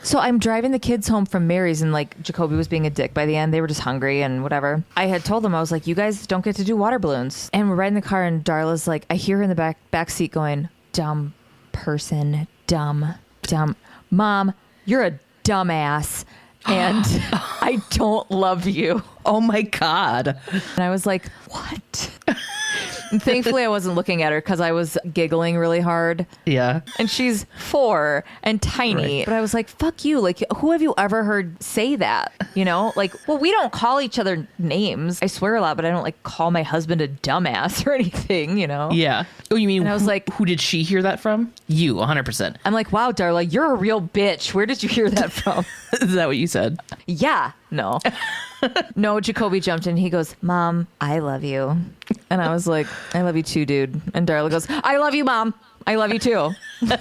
So I'm driving the kids home from Mary's, and like Jacoby was being a dick by the end. They were just hungry and whatever. I had told them, I was like, you guys don't get to do water balloons. And we're riding the car, and Darla's like, I hear her in the back seat going, dumb person, dumb. Mom, you're a dumbass. And I don't love you. Oh my God. And I was like, what? And thankfully, I wasn't looking at her because I was giggling really hard. Yeah. And she's 4 and tiny. Right. But I was like, fuck you. Like, who have you ever heard say that? You know, like, well, we don't call each other names. I swear a lot, but I don't like call my husband a dumbass or anything, you know? Yeah. Oh, you mean, and I was like, who did she hear that from? You, 100%. I'm like, wow, Darla, you're a real bitch. Where did you hear that from? Is that what you said? Yeah. No. No, Jacoby jumped in. He goes, Mom, I love you. And I was like, I love you too, dude. And Darla goes, I love you, Mom. I love you too. And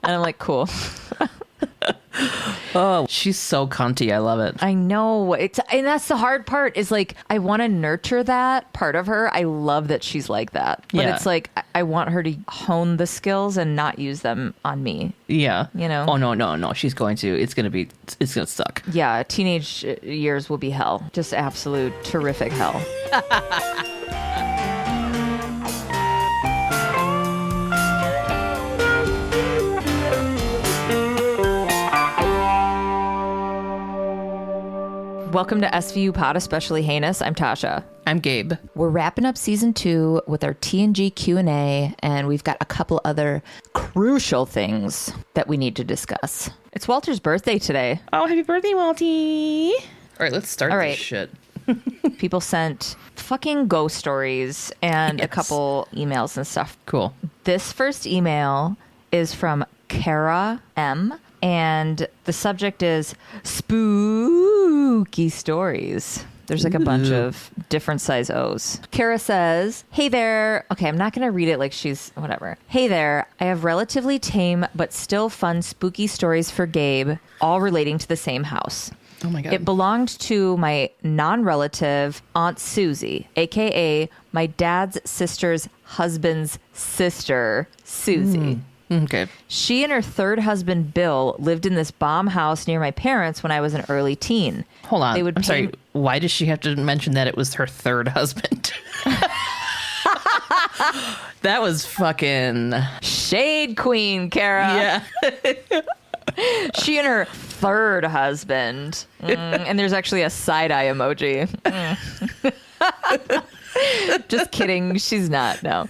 I'm like, cool. Oh, she's so cunty. I love it. I know. And that's the hard part is like, I want to nurture that part of her. I love that she's like that. But it's like, I want her to hone the skills and not use them on me. Yeah. You know? Oh, no. She's going to. It's going to suck. Yeah. Teenage years will be hell. Just absolute terrific hell. Welcome to SVupod, Especially Heinous. I'm Tasha. I'm Gabe. We're wrapping up season 2 with our T&G Q&A, and we've got a couple other crucial things that we need to discuss. It's Walter's birthday today. Oh, happy birthday, Walty. All right, let's start this shit. People sent fucking ghost stories and a couple emails and stuff. Cool. This first email is from Kara M., and the subject is spooky stories. There's like a bunch of different size O's. Kara says, hey there. Okay, I'm not going to read it like she's whatever. Hey there. I have relatively tame but still fun spooky stories for Gabe, all relating to the same house. Oh my God. It belonged to my non-relative Aunt Susie, a.k.a. my dad's sister's husband's sister, Susie. Okay. She and her third husband, Bill, lived in this bomb house near my parents when I was an early teen. Hold on. I'm sorry. Why does she have to mention that it was her third husband? That was fucking... Shade queen, Kara. Yeah. She and her third husband. And there's actually a side-eye emoji. Just kidding. She's not. No.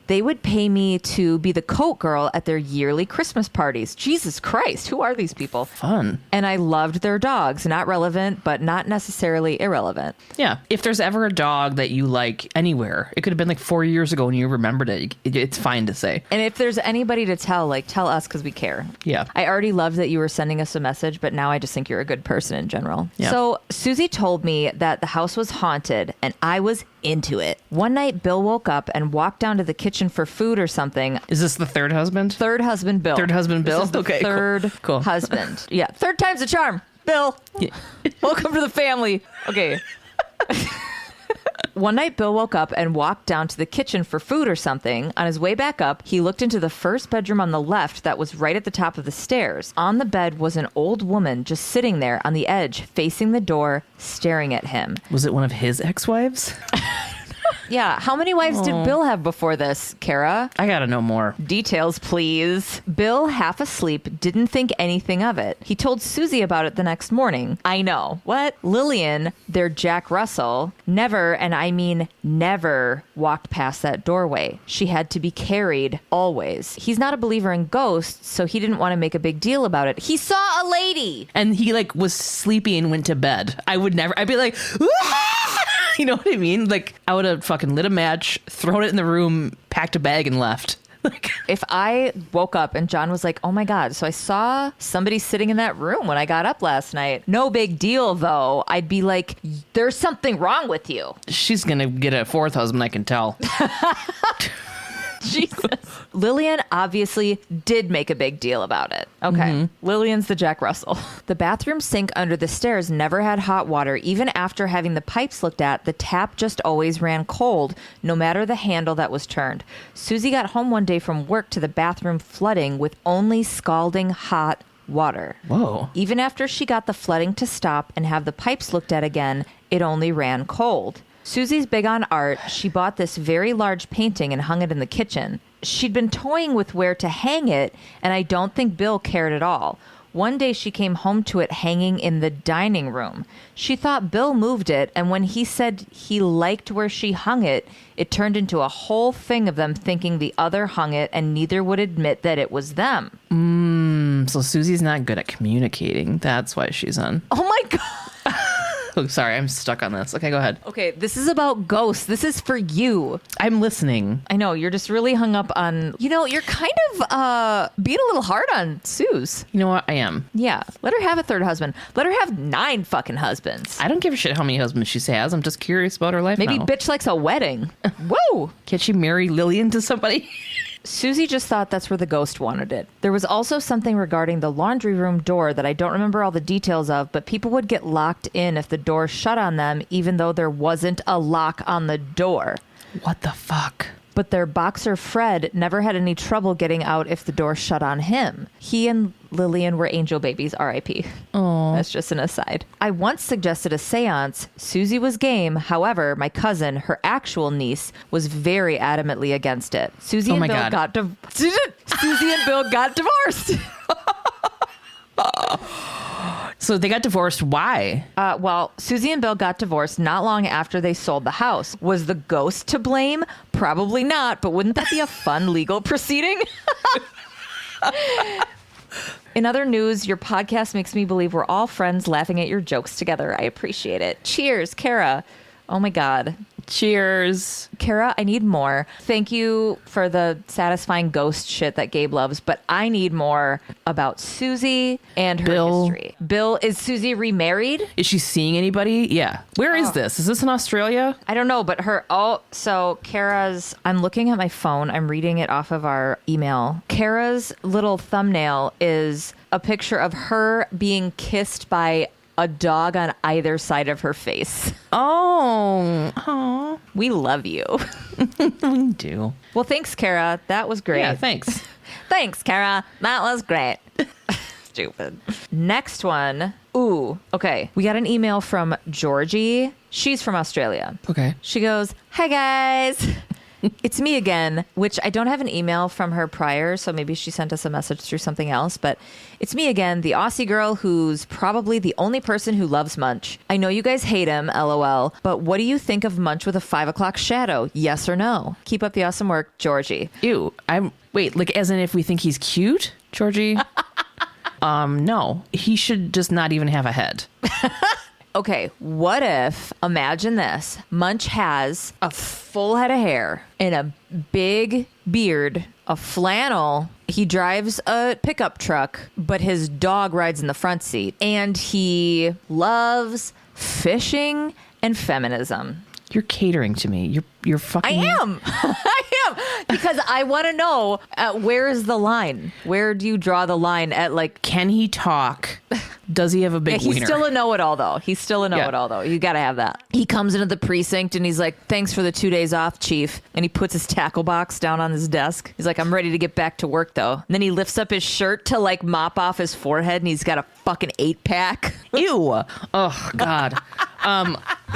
They would pay me to be the coat girl at their yearly Christmas parties. Jesus Christ. Who are these people? Fun. And I loved their dogs. Not relevant, but not necessarily irrelevant. Yeah. If there's ever a dog that you like anywhere, it could have been like 4 years ago and you remembered it. It's fine to say. And if there's anybody to tell, like, tell us because we care. Yeah. I already loved that you were sending us a message, but now I just think you're a good person in general. Yeah. So Susie told me that the house was haunted and I was into it. One night, Bill woke up and walked down to the kitchen for food or something. Is this the third husband? Third husband, Bill. Third husband, Bill? This is the okay, third cool. husband. Yeah, third time's a charm. Bill, welcome to the family. Okay. One night, Bill woke up and walked down to the kitchen for food or something. On his way back up, he looked into the first bedroom on the left that was right at the top of the stairs. On the bed was an old woman just sitting there on the edge, facing the door, staring at him. Was it one of his ex-wives? Yeah. How many wives did Bill have before this, Kara? I gotta know more. Details, please. Bill, half asleep, didn't think anything of it. He told Susie about it the next morning. I know. What? Lillian, their Jack Russell, never, and I mean never, walked past that doorway. She had to be carried always. He's not a believer in ghosts, so he didn't want to make a big deal about it. He saw a lady! And he like was sleepy and went to bed. I'd be like, you know what I mean? Like, I would have fucking lit a match, thrown it in the room, packed a bag, and left. If I woke up and John was like, oh my God, so I saw somebody sitting in that room when I got up last night. No big deal, though. I'd be like, there's something wrong with you. She's going to get a fourth husband, I can tell. Jesus. Lillian obviously did make a big deal about it. Okay. Mm-hmm. Lillian's the Jack Russell. The bathroom sink under the stairs never had hot water. Even after having the pipes looked at, the tap just always ran cold, no matter the handle that was turned. Susie got home one day from work to the bathroom flooding with only scalding hot water. Whoa. Even after she got the flooding to stop and have the pipes looked at again, it only ran cold. Susie's big on art. She bought this very large painting and hung it in the kitchen. She'd been toying with where to hang it, and I don't think Bill cared at all. One day she came home to it hanging in the dining room. She thought Bill moved it, and when he said he liked where she hung it, it turned into a whole thing of them thinking the other hung it, and neither would admit that it was them. So Susie's not good at communicating. That's why she's on. Oh my God. Oh, sorry, I'm stuck on this. Okay, go ahead. Okay, this is about ghosts. This is for you. I'm listening. I know, you're just really hung up on, you're kind of being a little hard on Suze. You know what? I am. Yeah, let her have a third husband. Let her have 9 fucking husbands. I don't give a shit how many husbands she has. I'm just curious about her life Maybe now. bitch likes a wedding. Whoa! Can't she marry Lillian to somebody? Susie just thought that's where the ghost wanted it. There was also something regarding the laundry room door that I don't remember all the details of, but people would get locked in if the door shut on them, even though there wasn't a lock on the door. What the fuck? But their boxer Fred never had any trouble getting out if the door shut on him. He and Lillian were angel babies, R.I.P. Oh, That's just an aside. I once suggested a seance. Susie was game. However, my cousin, her actual niece, was very adamantly against it. Susie and Bill got divorced. So they got divorced. Why? Well, Susie and Bill got divorced not long after they sold the house. Was the ghost to blame? Probably not, but wouldn't that be a fun legal proceeding? In other news, your podcast makes me believe we're all friends laughing at your jokes together. I appreciate it. Cheers, Kara. Oh my God. Cheers. Kara, I need more. Thank you for the satisfying ghost shit that Gabe loves, but I need more about Susie and her history. Bill, is Susie remarried? Is she seeing anybody? Yeah. Where is this? Is this in Australia? I don't know, but so Kara's, I'm looking at my phone. I'm reading it off of our email. Kara's little thumbnail is a picture of her being kissed by a dog on either side of her face. Oh. We love you. We do. Well, thanks, Kara. That was great. Yeah, thanks. Thanks, Kara. That was great. Stupid. Next one. Ooh, okay. We got an email from Georgie. She's from Australia. Okay. She goes, "Hi, guys. It's me again," which I don't have an email from her prior, so maybe she sent us a message through something else, but it's me again, the Aussie girl who's probably the only person who loves Munch. I know you guys hate him, LOL, but what do you think of Munch with a 5 o'clock shadow? Yes or no? Keep up the awesome work, Georgie. Ew. Wait, like as in if we think he's cute, Georgie? No. He should just not even have a head. Okay, what if, imagine this, Munch has a full head of hair and a big beard, a flannel. He drives a pickup truck, but his dog rides in the front seat. And he loves fishing and feminism. You're catering to me. You're fucking... I am. I am. Because I want to know, where is the line? Where do you draw the line at, like... Can he talk? Does he have a big wiener? He's still a know-it-all, though. He's still a know-it-all, though. You got to have that. He comes into the precinct and he's like, "Thanks for the 2 days off, Chief." And he puts his tackle box down on his desk. He's like, "I'm ready to get back to work, though." And then he lifts up his shirt to, like, mop off his forehead and he's got a fucking 8-pack. Ew. Oh, God.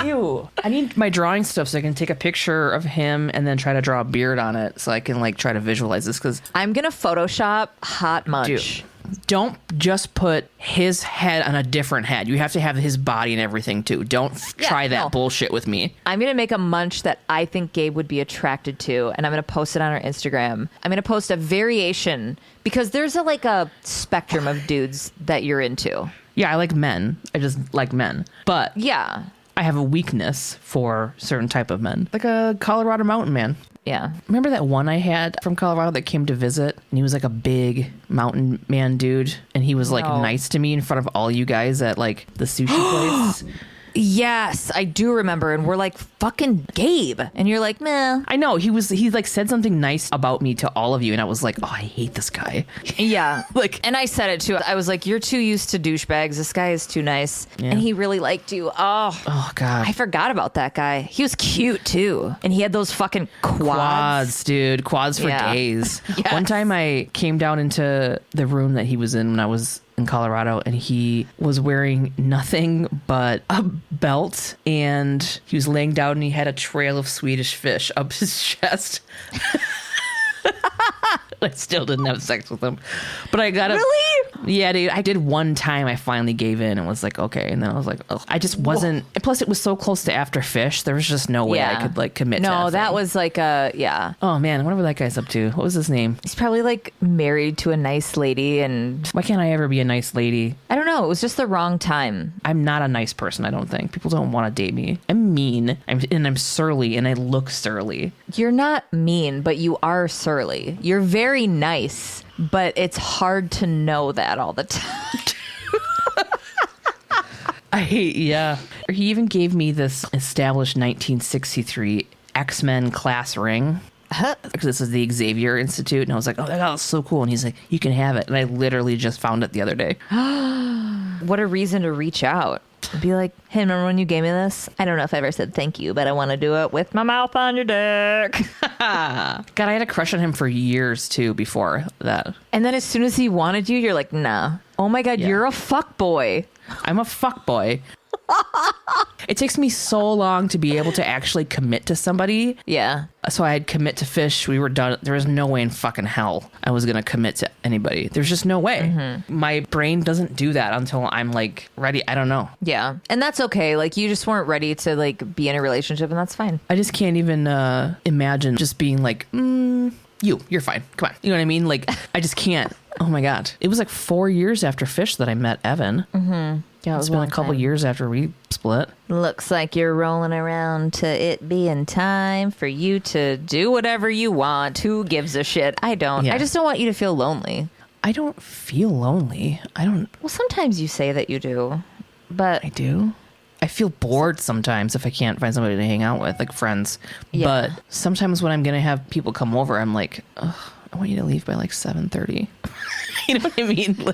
Ew. I need my drawing stuff so I can take a picture of him and then try to draw a beard on it so I can, like, try to visualize this because... I'm going to Photoshop hot Munch. Dude, don't just put his head on a different head. You have to have his body and everything, too. Don't try that bullshit with me. I'm going to make a Munch that I think Gabe would be attracted to, and I'm going to post it on our Instagram. I'm going to post a variation because there's a spectrum of dudes that you're into. Yeah, I like men. I just like men. But yeah, I have a weakness for certain type of men. Like a Colorado mountain man. Yeah. Remember that one I had from Colorado that came to visit? And he was like a big mountain man dude. And he was like nice to me in front of all you guys at like the sushi place. Yes, I do remember. And we're like, "Fucking Gabe." And you're like, "Meh." I know. He like said something nice about me to all of you. And I was like, "Oh, I hate this guy." Yeah. And I said it too. I was like, "You're too used to douchebags. This guy is too nice." Yeah. And he really liked you. Oh, God. I forgot about that guy. He was cute too. And he had those fucking quads. Dude. Quads for days. Yes. One time I came down into the room that he was in when I was in Colorado, and he was wearing nothing but a belt, and he was laying down and he had a trail of Swedish fish up his chest. I still didn't have sex with him, but I got Really? Yeah, dude. I did one time. I finally gave in and was like, okay. And then I was like, oh, I just wasn't. And plus, it was so close to After Fish. There was just no way I could like commit. to No, that thing. was like yeah. Oh man, I wonder what that guy's up to. What was his name? He's probably like married to a nice lady, and Why can't I ever be a nice lady? I don't know. It was just the wrong time. I'm not a nice person. I don't think people don't want to date me. I'm mean. I'm surly, and I look surly. You're not mean, but you are surly. You're very nice, but it's hard to know that all the time. Yeah. He even gave me this established 1963 X-Men class ring. Because this is the Xavier Institute, and I was like, oh, that's so cool. And he's like, you can have it. And I literally just found it the other day. What a reason to reach out. Be like, hey, remember when you gave me this? I don't know if I ever said thank you, but I want to do it with my mouth on your dick. God, I had a crush on him for years, too, before that. And then as soon as he wanted you, you're like, nah. Oh my God, you're a fuck boy. I'm a fuckboy. It takes me so long to be able to actually commit to somebody. Yeah. So I'd commit to Fish. We were done. There was no way in fucking hell I was going to commit to anybody. There's just no way. Mm-hmm. My brain doesn't do that until I'm like ready. I don't know. Yeah. And that's okay. Like you just weren't ready to like be in a relationship, and that's fine. I just can't even imagine just being like, you're fine. Come on. You know what I mean? Like, I just can't. Oh my God. It was like 4 years after Fish that I met Evan. Mm-hmm. Yeah, it's been a couple years after we split. Looks like you're rolling around to it being time for you to do whatever you want. Who gives a shit? I don't. Yeah. I just don't want you to feel lonely. I don't feel lonely. I don't. Well, sometimes you say that you do, but I do. I feel bored sometimes if I can't find somebody to hang out with, like friends. Yeah. But sometimes when I'm going to have people come over, I'm like, ugh, I want you to leave by like 7:30. You know what I mean?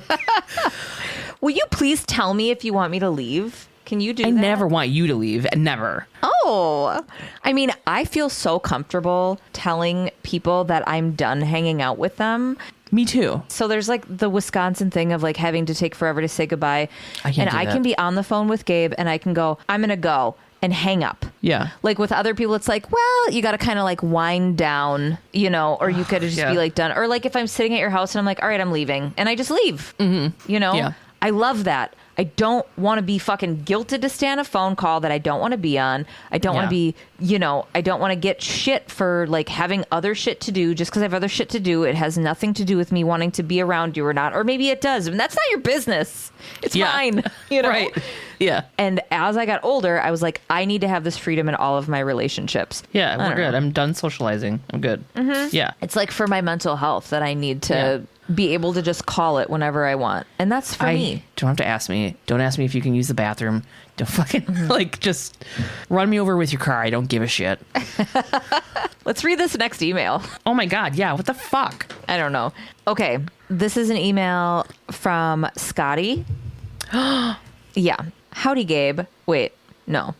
Will you please tell me if you want me to leave? Can you do that? I never want you to leave. Never. Oh, I mean, I feel so comfortable telling people that I'm done hanging out with them. Me too. So there's like the Wisconsin thing of like having to take forever to say goodbye. I can be on the phone with Gabe and I can go, I'm going to go, and hang up. Yeah. Like with other people, it's like, well, you got to kind of like wind down, you know, or you could just be like done. Or like if I'm sitting at your house and I'm like, all right, I'm leaving, and I just leave, you know? Yeah. I love that. I don't want to be fucking guilted to stay on a phone call that I don't want to be on. I don't want to be, you know, I don't want to get shit for like having other shit to do just because I have other shit to do. It has nothing to do with me wanting to be around you or not. Or maybe it does. And that's not your business. It's mine. You know? Right. Yeah. And as I got older, I was like, I need to have this freedom in all of my relationships. Yeah, we're good. I'm done socializing. I'm good. Mm-hmm. Yeah. It's like for my mental health that I need to be able to just call it whenever I want. And that's for me. Don't have to ask me. Don't ask me if you can use the bathroom. Don't fucking like just run me over with your car. I don't give a shit. Let's read this next email. Oh my God. Yeah. What the fuck? I don't know. Okay. This is an email from Scotty. Yeah. Howdy, Gabe. Wait. No.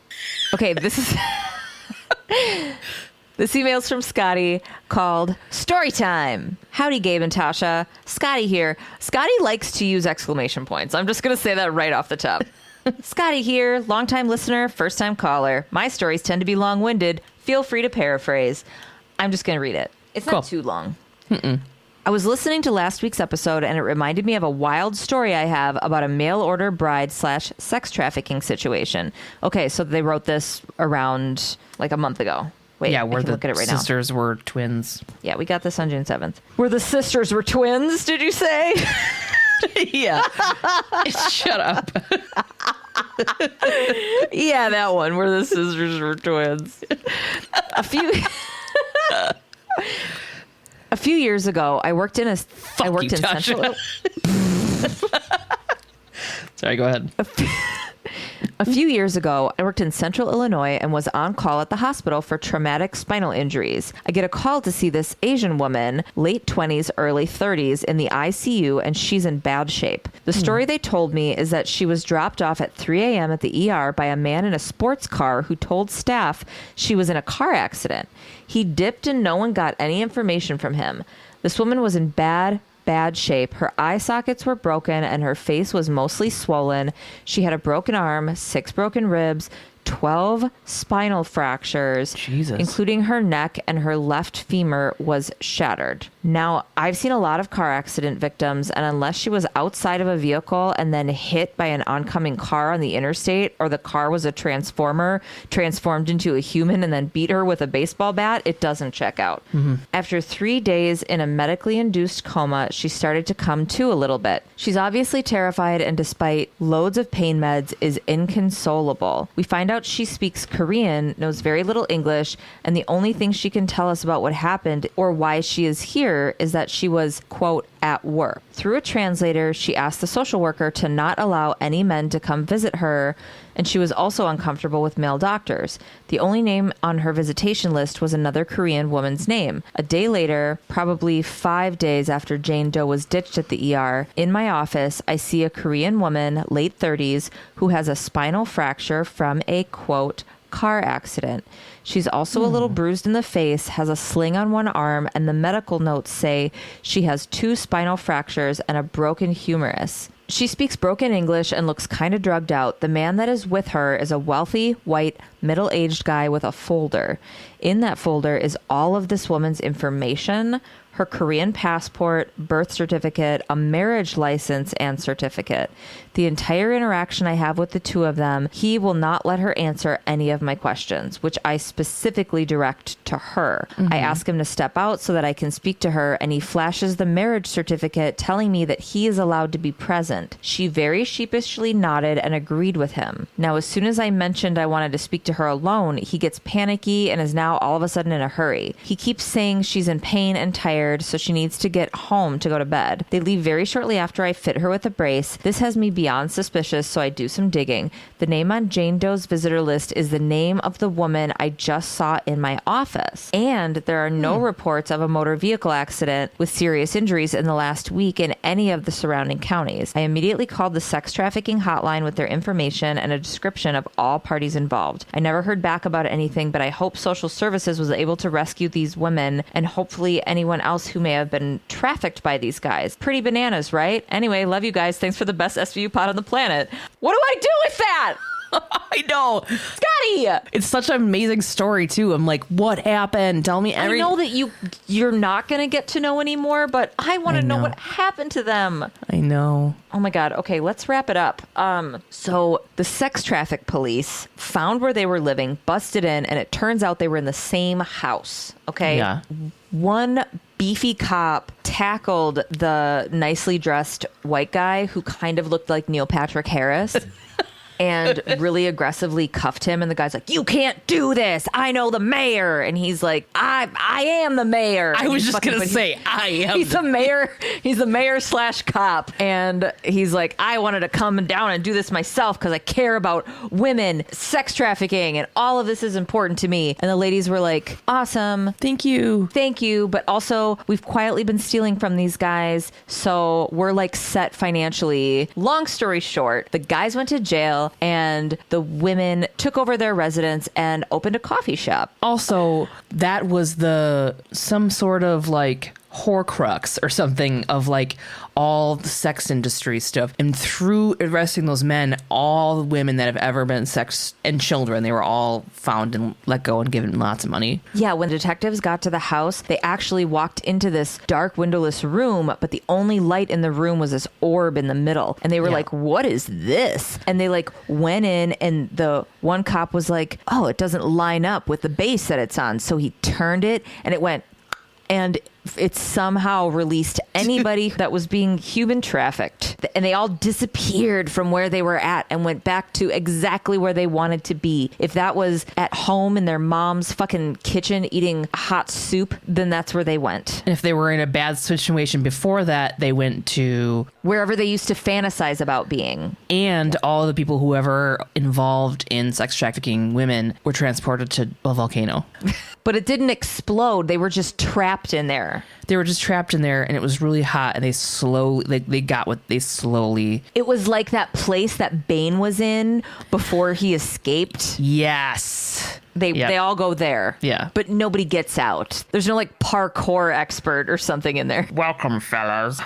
Okay. This is... This email's from Scotty called Story Time. Howdy, Gabe and Tasha. Scotty here. Scotty likes to use exclamation points. I'm just going to say that right off the top. Scotty here, longtime listener, first-time caller. My stories tend to be long-winded. Feel free to paraphrase. I'm just going to read it. It's not too long. I was listening to last week's episode, and it reminded me of a wild story I have about a mail-order bride / sex trafficking situation. Okay, so they wrote this around like a month ago. Wait, yeah, where the sisters were twins. Yeah, we got this on June 7th. Where the sisters were twins, did you say? Yeah. Shut up. Yeah, that one, where the sisters were twins. A few years ago, I worked in Central. Sorry, go ahead. A few years ago, I worked in Central Illinois and was on call at the hospital for traumatic spinal injuries. I get a call to see this Asian woman, late 20s, early 30s, in the ICU, and she's in bad shape. The story they told me is that she was dropped off at 3 a.m. at the ER by a man in a sports car who told staff she was in a car accident. He dipped and no one got any information from him. This woman was in bad bad shape. Her eye sockets were broken and her face was mostly swollen. She had a broken arm, 6 broken ribs, 12 spinal fractures, Jesus, including her neck, and her left femur was shattered. Now, I've seen a lot of car accident victims, and unless she was outside of a vehicle and then hit by an oncoming car on the interstate, or the car was a transformer transformed into a human and then beat her with a baseball bat, it doesn't check out. After 3 days in a medically induced coma, she started to come to a little bit. She's obviously terrified, and despite loads of pain meds, is inconsolable. We find out she speaks Korean, knows very little English, and the only thing she can tell us about what happened or why she is here is that she was, quote, at work. Through a translator, she asked the social worker to not allow any men to come visit her, and she was also uncomfortable with male doctors. The only name on her visitation list was another Korean woman's name. A day later, probably 5 days after Jane Doe was ditched at the ER, in my office, I see a Korean woman, late 30s, who has a spinal fracture from a, quote, car accident. She's also a little bruised in the face, has a sling on one arm, and the medical notes say she has 2 spinal fractures and a broken humerus. She speaks broken English and looks kind of drugged out. The man that is with her is a wealthy, white, middle-aged guy with a folder. In that folder is all of this woman's information, her Korean passport, birth certificate, a marriage license, and certificate. The entire interaction I have with the two of them, he will not let her answer any of my questions, which I specifically direct to her. I ask him to step out so that I can speak to her, and he flashes the marriage certificate telling me that he is allowed to be present. She very sheepishly nodded and agreed with him. Now, as soon as I mentioned I wanted to speak to her alone, he gets panicky and is now all of a sudden in a hurry. He keeps saying she's in pain and tired, so she needs to get home to go to bed. They leave very shortly after I fit her with a brace. This has me beyond suspicious, so I do some digging. The name on Jane Doe's visitor list is the name of the woman I just saw in my office. And there are no reports of a motor vehicle accident with serious injuries in the last week in any of the surrounding counties. I immediately called the sex trafficking hotline with their information and a description of all parties involved. I never heard back about anything, but I hope social services was able to rescue these women and hopefully anyone else who may have been trafficked by these guys. Pretty bananas, right? Anyway, love you guys. Thanks for the best SVU pod on the planet. What do I do with that? I know. Scotty! It's such an amazing story, too. I'm like, what happened? Tell me everything. I know that you're not going to get to know anymore, but I want to know what happened to them. I know. Oh my God. Okay, let's wrap it up. So the sex traffic police found where they were living, busted in, and it turns out they were in the same house. Okay? Yeah. One beefy cop tackled the nicely dressed white guy who kind of looked like Neil Patrick Harris. And really aggressively cuffed him, and the guy's like, "You can't do this. I know the mayor." And he's like, I am the mayor. I was just gonna say, I am. He's the mayor. He's the mayor / cop, and he's like, "I wanted to come down and do this myself because I care about women, sex trafficking, and all of this is important to me." And the ladies were like, "Awesome, Thank you. but also we've quietly been stealing from these guys, so we're like set financially." Long story short, the guys went to jail, and the women took over their residence and opened a coffee shop. Also, that was some sort of like Horcrux or something of like all the sex industry stuff. And through arresting those men, all the women that have ever been sex and children, they were all found and let go and given lots of money. Yeah, when detectives got to the house, they actually walked into this dark windowless room, but the only light in the room was this orb in the middle. And they were like, "What is this?" And they like went in, and the one cop was like, "Oh, it doesn't line up with the base that it's on." So he turned it and it went, and it somehow released anybody that was being human trafficked. And they all disappeared from where they were at and went back to exactly where they wanted to be. If that was at home in their mom's fucking kitchen eating hot soup, then that's where they went. And if they were in a bad situation before that, they went to wherever they used to fantasize about being. And all the people who ever involved in sex trafficking women were transported to a volcano. But it didn't explode. They were just trapped in there. there? They were just trapped in there, and it was really hot, and they slowly. It was like that place that Bane was in before he escaped. Yes. They all go there. Yeah. But nobody gets out. There's no like parkour expert or something in there. Welcome, fellas.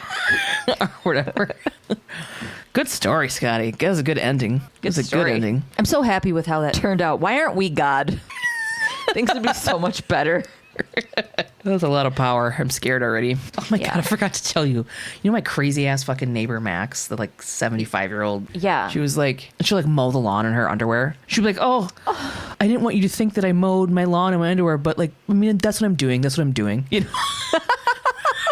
Or whatever. Good story, Scotty. That was a good ending. It was a good ending. I'm so happy with how that turned out. Why aren't we God? Things would be so much better. That was a lot of power. I'm scared already. Oh my God, I forgot to tell you. You know my crazy ass fucking neighbor Max, the like 75-year-old? Yeah. She'd mow the lawn in her underwear. She'd be like, oh, I didn't want you to think that I mowed my lawn in my underwear, but like, I mean, that's what I'm doing. You know?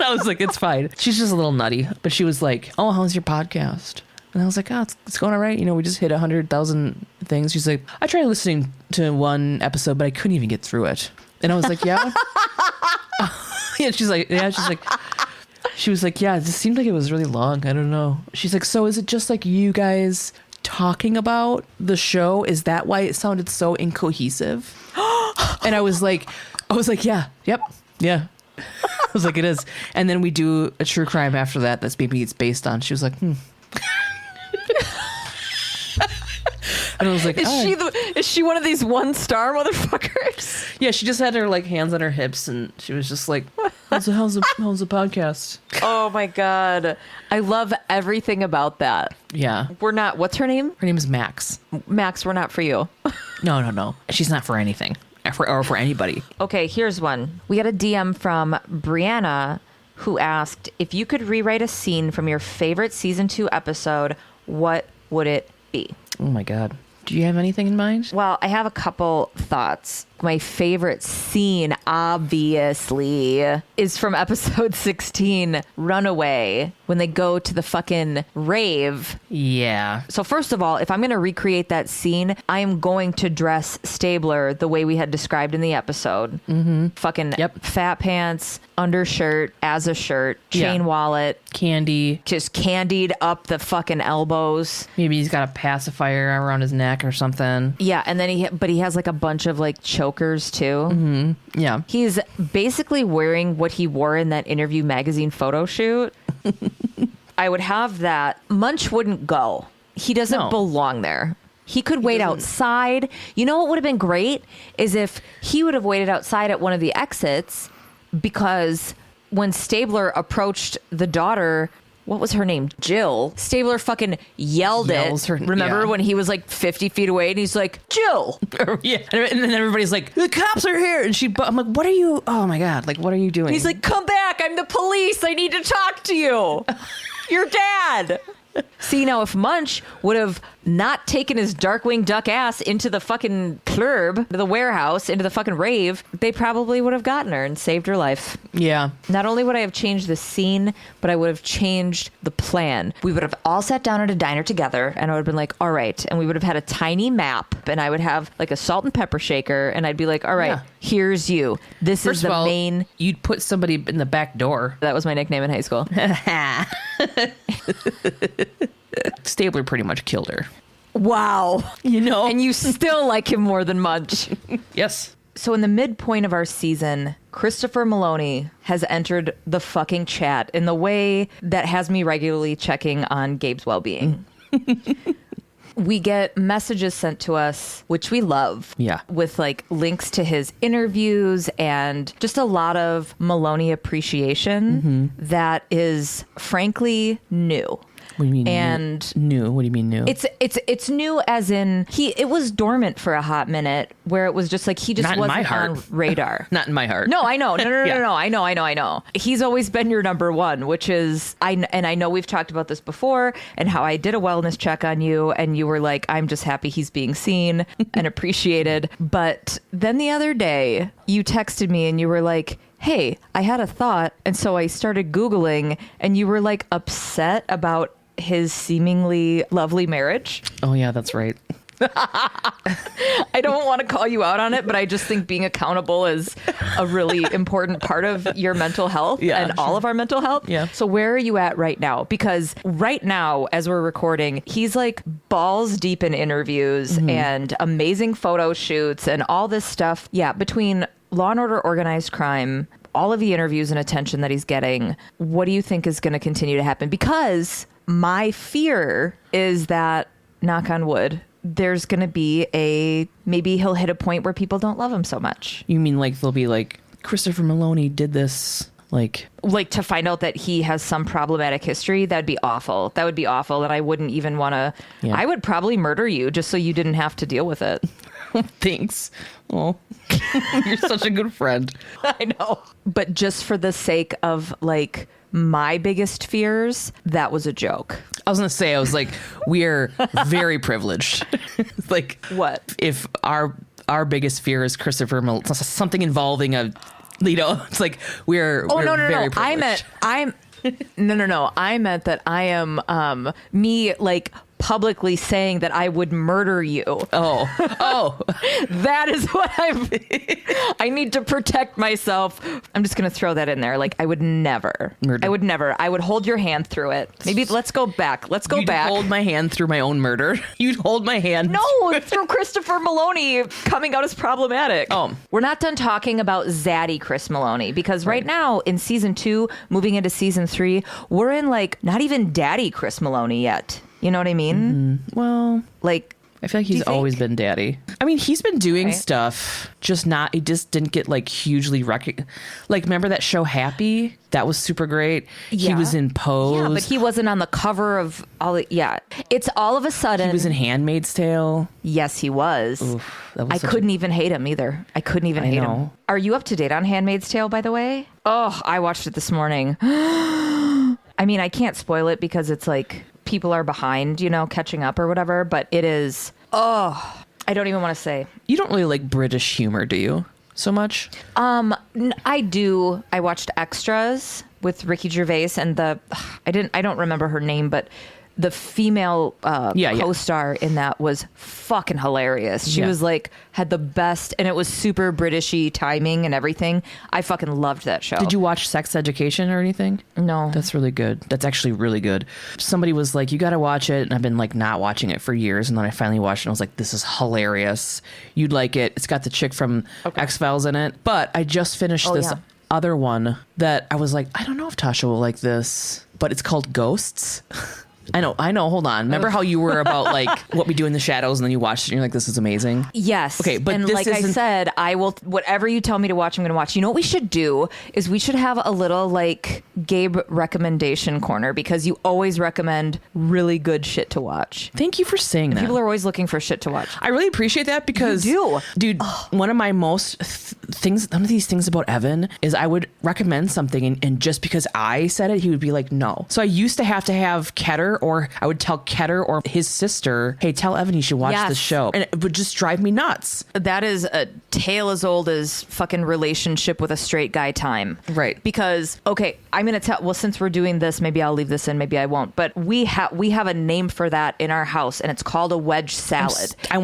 I was like, it's fine. She's just a little nutty. But she was like, oh, how's your podcast? And I was like, oh, it's going all right. You know, we just hit 100,000 things. She's like, I tried listening to one episode, but I couldn't even get through it. And I was like, yeah. Yeah, she was like, yeah, it just seemed like it was really long. I don't know. She's like, so is it just like you guys talking about the show? Is that why it sounded so incohesive? And I was like, yeah, yep, yeah. I was like, it is. And then we do a true crime after that. That's maybe it's based on. She was like, And I was like, is she one of these 1-star motherfuckers? Yeah, she just had her like hands on her hips, and she was just like, how's the podcast? Oh my God, I love everything about that. Yeah, we're not. What's her name? Her name is Max. Max, we're not for you. No. She's not for anything, or for anybody. Okay, here's one. We got a DM from Brianna who asked if you could rewrite a scene from your favorite season 2 episode, what would it be? Oh my God. Do you have anything in mind? Well, I have a couple thoughts. My favorite scene, obviously, is from episode 16, Runaway, when they go to the fucking rave. Yeah. So first of all, if I'm going to recreate that scene, I am going to dress Stabler the way we had described in the episode. Mm-hmm. Fucking fat pants, undershirt, as a shirt, chain wallet. Candy. Just candied up the fucking elbows. Maybe he's got a pacifier around his neck or something. Yeah, and then he has like a bunch of like chokers too. Mm-hmm. Yeah. He's basically wearing what he wore in that Interview magazine photo shoot. I would have that. Munch wouldn't go. He doesn't belong there. He could wait outside. You know what would have been great is if he would have waited outside at one of the exits, because when Stabler approached the daughter, what was her name? Jill. Stabler fucking yelled it. Remember when he was like 50 feet away and he's like, Jill. Yeah. And then everybody's like, the cops are here. And I'm like, what are you? Oh my God. Like, what are you doing? He's like, come back. I'm the police. I need to talk to you. Your dad. See, now if Munch would have not taken his Darkwing Duck ass into the fucking club, the warehouse, into the fucking rave, they probably would have gotten her and saved her life. Yeah. Not only would I have changed the scene, but I would have changed the plan. We would have all sat down at a diner together, and I would have been like, all right. And we would have had a tiny map, and I would have like a salt and pepper shaker, and I'd be like, all right, here's you. This is the main... You'd put somebody in the back door. That was my nickname in high school. Stabler pretty much killed her. Wow. You know? And you still like him more than Munch. Yes. So in the midpoint of our season, Christopher Maloney has entered the fucking chat in the way that has me regularly checking on Gabe's well-being. We get messages sent to us, which we love. Yeah. With like links to his interviews and just a lot of Maloney appreciation that is frankly new. What do you mean and new? What do you mean new? It's new as in it was dormant for a hot minute where it was just like he just wasn't on radar. Not in my heart. No, I know. No. I know. He's always been your number one, which is I know we've talked about this before and how I did a wellness check on you and you were like, I'm just happy he's being seen and appreciated. But then the other day you texted me and you were like, hey, I had a thought. And so I started Googling and you were like upset about his seemingly lovely marriage. Oh, yeah, that's right. I don't want to call you out on it, but I just think being accountable is a really important part of your mental health all of our mental health. Yeah. So where are you at right now? Because right now, as we're recording, he's like balls deep in interviews and amazing photo shoots and all this stuff. Yeah, between Law and Order Organized Crime, all of the interviews and attention that he's getting, what do you think is going to continue to happen? Because my fear is that, knock on wood, there's going to be maybe he'll hit a point where people don't love him so much. You mean like they'll be like, Christopher Maloney did this, like to find out that he has some problematic history? That'd be awful. That would be awful. And I wouldn't even want to, I would probably murder you just so you didn't have to deal with it. Thanks. Oh, you're such a good friend. I know. But just for the sake of like my biggest fears, that was a joke. I was going to say, I was like, we're very privileged. Like, what? If our biggest fear is Christopher Maloney, something involving it's like we're very privileged. I meant that I am me like publicly saying that I would murder you. Oh, that is what I need to protect myself. I'm just going to throw that in there. Like, I would never murder. I would hold your hand through it. Maybe let's go back. You'd hold my hand through my own murder. You'd hold my hand. No, through Christopher Maloney coming out as problematic. Oh, we're not done talking about zaddy Chris Maloney, because right now in season 2, moving into season 3, we're in like not even daddy Chris Maloney yet. You know what I mean? Mm-hmm. Well, like, I feel like he's always been daddy. I mean, he's been doing stuff, he just didn't get like hugely recognized. Like, remember that show Happy? That was super great. Yeah. He was in Pose. Yeah, but he wasn't on the cover of it's all of a sudden. He was in Handmaid's Tale. Yes, he was. Oof, I couldn't even hate him either. I couldn't even hate him. Are you up to date on Handmaid's Tale, by the way? Oh, I watched it this morning. I mean, I can't spoil it because it's like people are behind, catching up or whatever, but it is, I don't even want to say. You don't really like British humor, do you? So much? I do. I watched Extras with Ricky Gervais and I don't remember her name, but the female co-star in that was fucking hilarious. She was like, had the best, and it was super Britishy timing and everything. I fucking loved that show. Did you watch Sex Education or anything? No. That's really good. That's actually really good. Somebody was like, you got to watch it. And I've been like not watching it for years. And then I finally watched it and I was like, this is hilarious. You'd like it. It's got the chick from X-Files in it. But I just finished this other one that I was like, I don't know if Tasha will like this, but it's called Ghosts. I know. Hold on. Remember how you were about like What We Do in the Shadows, and then you watched it and you're like, this is amazing? Yes. Okay, but and like I said, I will, whatever you tell me to watch, I'm going to watch. You know what we should do is we should have a little like Gabe recommendation corner, because you always recommend really good shit to watch. Thank you for saying that. People are always looking for shit to watch. I really appreciate that, because you do. Dude, one of my most one of these things about Evan is I would recommend something and just because I said it, he would be like, no. So I used to have Ketter, or I would tell Ketter or his sister, hey, tell Evan he should watch this show. And it would just drive me nuts. That is a tale as old as fucking relationship with a straight guy time. Right. Because, okay, I'm going to tell, well, since we're doing this, maybe I'll leave this in, maybe I won't. But we have a name for that in our house, and it's called a wedge salad. I've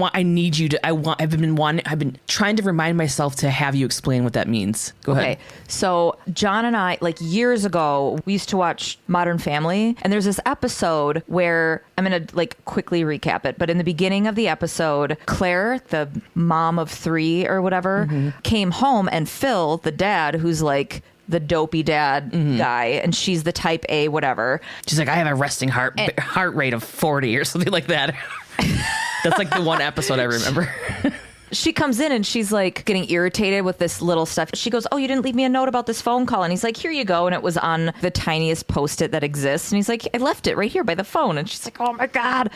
been trying to remind myself to have you explain what that means. Go ahead. Okay. So John and I, like years ago, we used to watch Modern Family, and there's this episode where I'm going to like quickly recap it. But in the beginning of the episode, Claire, the mom of 3 or whatever, came home, and Phil, the dad, who's like the dopey dad guy, and she's the type A whatever. She's like, I have a resting heart rate of 40 or something like that. That's like the one episode I remember. She comes in and she's like getting irritated with this little stuff. She goes, oh, you didn't leave me a note about this phone call. And he's like, here you go. And it was on the tiniest Post-it that exists. And he's like, I left it right here by the phone. And she's like, oh my God.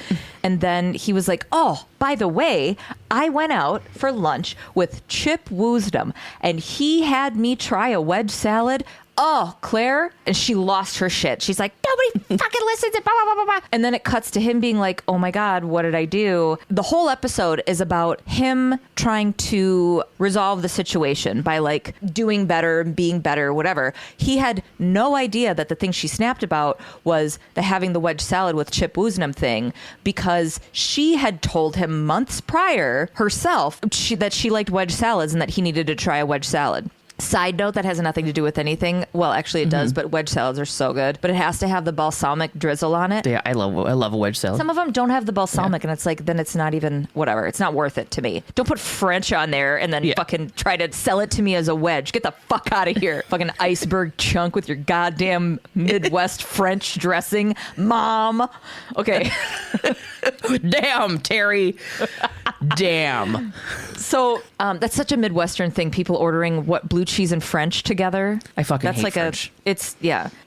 And then he was like, oh, by the way, I went out for lunch with Chip Woosdom, and he had me try a wedge salad. Oh, Claire. And she lost her shit. She's like, nobody fucking listens to blah, blah, blah, blah. And then it cuts to him being like, oh my God, what did I do? The whole episode is about him trying to resolve the situation by like doing better, being better, whatever. He had no idea that the thing she snapped about was the having the wedge salad with Chip Woosnam thing, because she had told him months prior herself that she liked wedge salads and that he needed to try a wedge salad. Side note that has nothing to do with anything. Well, actually it does, but wedge salads are so good. But it has to have the balsamic drizzle on it. Yeah, I love a wedge salad. Some of them don't have the balsamic, and it's like, then it's not even, whatever. It's not worth it to me. Don't put French on there and then fucking try to sell it to me as a wedge. Get the fuck out of here. Fucking iceberg chunk with your goddamn Midwest French dressing. Mom. Okay. Damn, Terry. Damn. So that's such a Midwestern thing. People ordering blue cheese and French together. I fucking that's hate like French.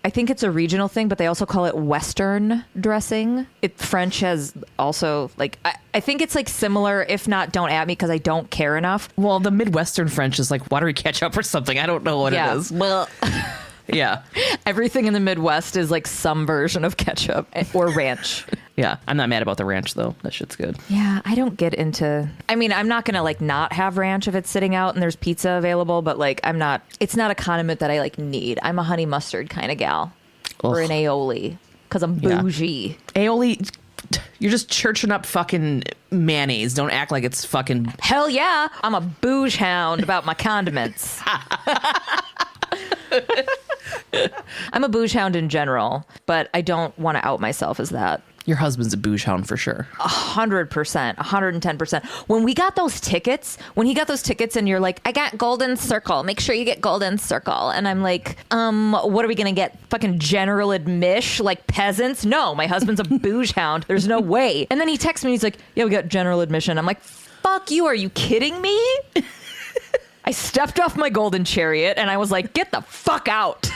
I think it's a regional thing, but they also call it Western dressing. French has also like, I think it's like similar. If not, don't at me because I don't care enough. Well, the Midwestern French is like watery ketchup or something. I don't know what it is. Well, yeah. Everything in the Midwest is like some version of ketchup or ranch. Yeah, I'm not mad about the ranch, though. That shit's good. Yeah, I don't get into... I mean, I'm not going to, like, not have ranch if it's sitting out and there's pizza available, but, like, I'm not... It's not a condiment that I, like, need. I'm a honey mustard kind of gal. Ugh. Or an aioli, because I'm bougie. Yeah. Aioli... You're just churching up fucking mayonnaise. Don't act like it's fucking... Hell yeah! I'm a bouge hound about my condiments. I'm a bouge hound in general, but I don't want to out myself as that. Your husband's a bouge hound for sure. 100%, 110%. When he got those tickets and you're like, I got golden circle. Make sure you get golden circle. And I'm like, what are we going to get? Fucking general admission like peasants? No, my husband's a bouge hound. There's no way. And then he texts me. He's like, yeah, we got general admission. I'm like, fuck you. Are you kidding me? I stepped off my golden chariot and I was like, get the fuck out.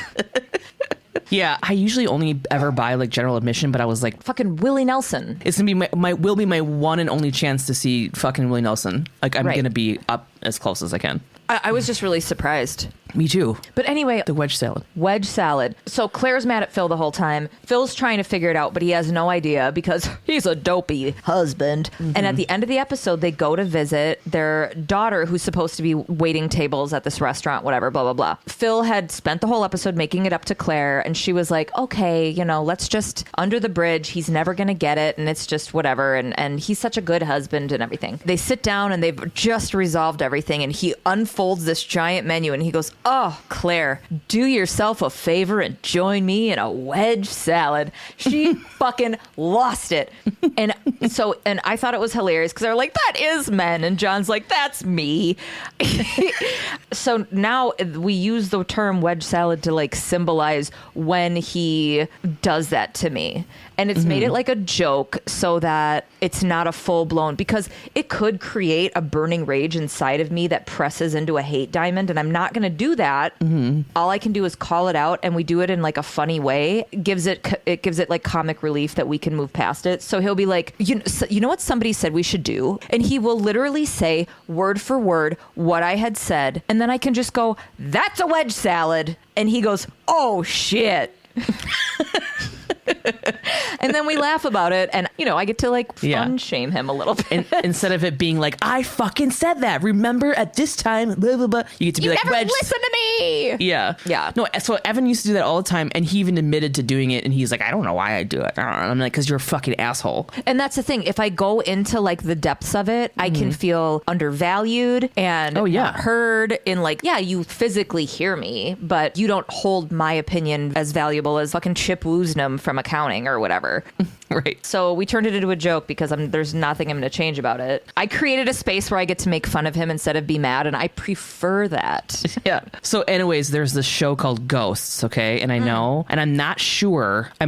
Yeah, I usually only ever buy like general admission, but I was like, fucking Willie Nelson. It's gonna be my one and only chance to see fucking Willie Nelson. Like I'm gonna be up as close as I can. I was just really surprised. Me too. But anyway, the wedge salad. Wedge salad. So Claire's mad at Phil the whole time. Phil's trying to figure it out, but he has no idea because he's a dopey husband. Mm-hmm. And at the end of the episode, they go to visit their daughter, who's supposed to be waiting tables at this restaurant, whatever, blah, blah, blah. Phil had spent the whole episode making it up to Claire, and she was like, okay, let's just under the bridge. He's never going to get it, and it's just whatever. And he's such a good husband and everything. They sit down, and they've just resolved everything, and he unfolds this giant menu, and he goes, oh, Claire, do yourself a favor and join me in a wedge salad. She fucking lost it. And I thought it was hilarious because they're like, that is men. And John's like, that's me. So now we use the term wedge salad to like symbolize when he does that to me. And it's made it like a joke so that it's not a full blown, because it could create a burning rage inside of me that presses into a hate diamond. And I'm not going to do that. All I can do is call it out, and we do it in like a funny way. It gives it like comic relief that we can move past it. So he'll be like, you know what somebody said we should do? And he will literally say word for word what I had said. And then I can just go, that's a wedge salad. And he goes, oh shit. And then we laugh about it, and I get to like fun shame him a little bit. Instead of it being like, I fucking said that. Remember at this time, blah blah blah. You get to be like, never listen to me. Yeah. No, so Evan used to do that all the time, and he even admitted to doing it, and he's like, I don't know why I do it. I'm like, because you're a fucking asshole. And that's the thing. If I go into like the depths of it, I can feel undervalued and not heard. In like, you physically hear me, but you don't hold my opinion as valuable as fucking Chip Woosnam from accounting or whatever. Right. So we turned it into a joke because there's nothing I'm going to change about it. I created a space where I get to make fun of him instead of be mad, and I prefer that. Yeah. So anyways, there's this show called Ghosts, okay? And I know, and I'm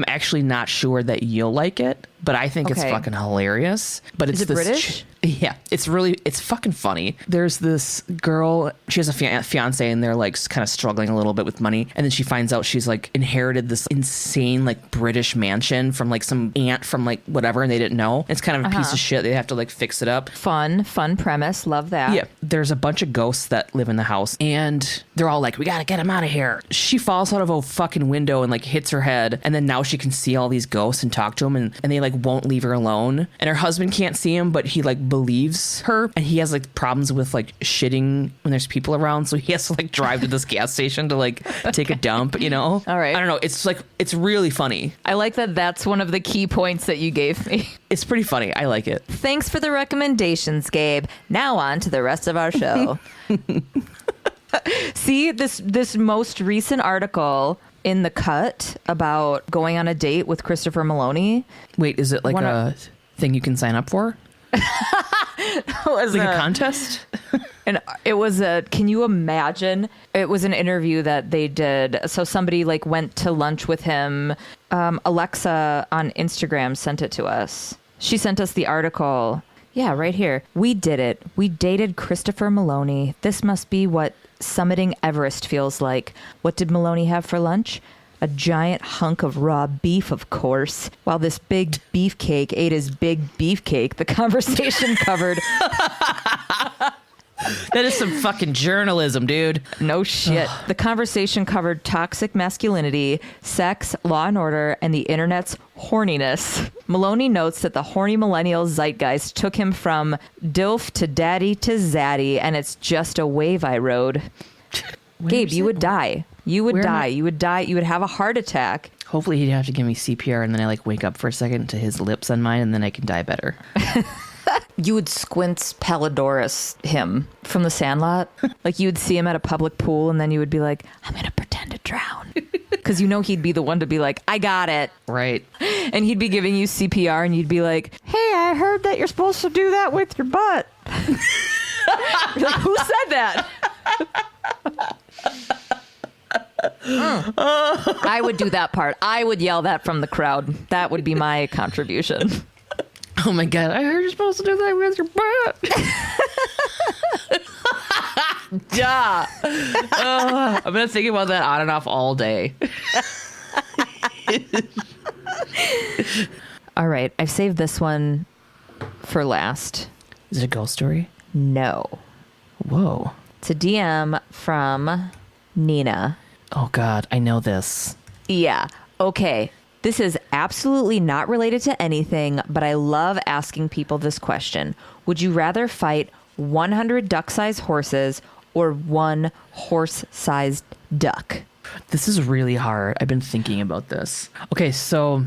actually not sure that you'll like it, but I think it's fucking hilarious. But it's British? Yeah, it's fucking funny. There's this girl, she has a fiance, and they're like kind of struggling a little bit with money. And then she finds out she's like inherited this insane like British mansion from like some aunt from like whatever, and they didn't know. It's kind of a piece of shit. They have to like fix it up. Fun premise. Love that. Yeah. There's a bunch of ghosts that live in the house, and they're all like, we gotta get them out of here. She falls out of a fucking window and like hits her head, and then now she can see all these ghosts and talk to them, and they like won't leave her alone. And her husband can't see him, but he like believes her, and he has like problems with like shitting when there's people around, so he has to like drive to this gas station to like take a dump, All right. I don't know. It's really funny. I like that. That's one of the key points that you gave me. It's pretty funny. I like it. Thanks for the recommendations, Gabe. Now on to the rest of our show. See, this most recent article in The Cut about going on a date with Christopher Maloney. Wait, is it like a thing you can sign up for? Was like a contest? And it was can you imagine? It was an interview that they did. So somebody like went to lunch with him. Alexa on Instagram sent it to us. She sent us the article. Yeah, right here. We did it. We dated Christopher Maloney. This must be what summiting Everest feels like. What did Maloney have for lunch? A giant hunk of raw beef, of course. While this big beefcake ate his big beefcake, the conversation covered... That is some fucking journalism, dude. No shit. The conversation covered toxic masculinity, sex, law and order, and the internet's horniness. Maloney notes that the horny millennial zeitgeist took him from DILF to daddy to zaddy, and it's just a wave I rode. Gabe, you would die. You would die. You would die. You would have a heart attack. Hopefully he'd have to give me CPR and then I like wake up for a second to his lips on mine and then I can die better. You would Squints Palladorus him from The Sandlot. Like you would see him at a public pool and then you would be like, I'm going to pretend to drown. Because you know he'd be the one to be like, I got it. Right. And he'd be giving you CPR and you'd be like, hey, I heard that you're supposed to do that with your butt. You're like, who said that? I would do that part. I would yell that from the crowd. That would be my contribution. Oh my God, I heard you're supposed to do that with your butt. Duh. I've been thinking about that on and off all day. All right, I've saved this one for last. Is it a ghost story? No. Whoa. It's a DM from Nina. Oh God, I know this. Yeah. Okay. This is absolutely not related to anything, but I love asking people this question. Would you rather fight 100 duck-sized horses or one horse-sized duck? This is really hard. I've been thinking about this. Okay, so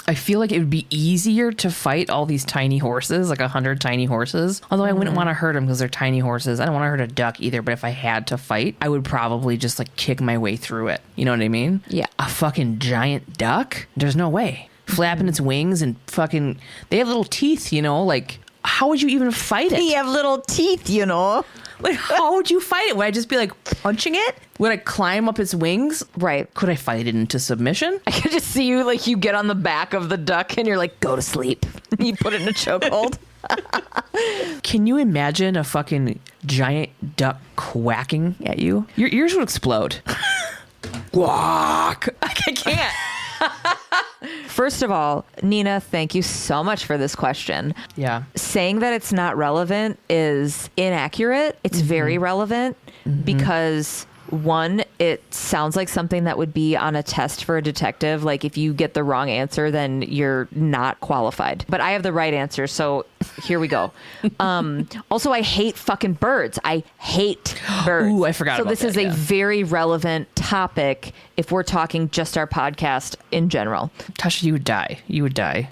I feel like it would be easier to fight all these tiny horses, like 100 tiny horses. Although I wouldn't want to hurt them because they're tiny horses. I don't want to hurt a duck either, but if I had to fight, I would probably just like kick my way through it. You know what I mean? Yeah. A fucking giant duck? There's no way. Flapping its wings and fucking... They have little teeth, you know? Like, how would you even fight it? They have little teeth, you know? Like, how would you fight it? Would I just be like punching it? Would I climb up its wings? Right. Could I fight it into submission? I could just see you, like, you get on the back of the duck and you're like, go to sleep. You put it in a chokehold. Can you imagine a fucking giant duck quacking at you? Your ears would explode. Quack! I can't. First of all, Nina, thank you so much for this question. Yeah. Saying that it's not relevant is inaccurate. It's very relevant because... One, it sounds like something that would be on a test for a detective. Like if you get the wrong answer, then you're not qualified. But I have the right answer, so here we go. Also, I hate fucking birds. I hate birds. Ooh, I forgot about that. So this is a very relevant topic if we're talking just our podcast in general. Tasha, you would die. You would die.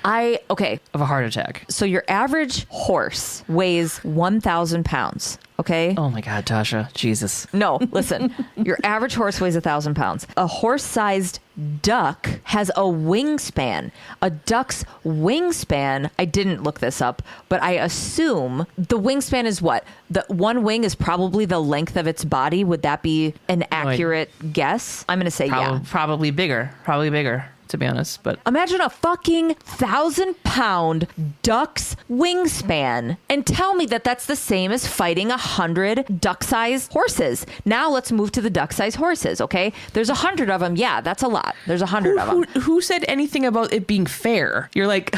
Okay. Of a heart attack. So your average horse weighs 1,000 pounds. Okay. Oh my God, Tasha. Jesus. No, listen. Your average horse weighs 1,000 pounds. A horse-sized duck has a wingspan. A duck's wingspan, I didn't look this up, but I assume the wingspan is what? The one wing is probably the length of its body. Would that be an accurate guess? I'm going to say yeah. Probably bigger. Probably bigger, to be honest. But imagine a fucking 1,000-pound duck's wingspan and tell me that that's the same as fighting 100 duck-sized horses. Now let's move to the duck-sized horses, okay? There's 100 of them. Yeah, that's a lot. There's 100 of them. Who said anything about it being fair? You're like,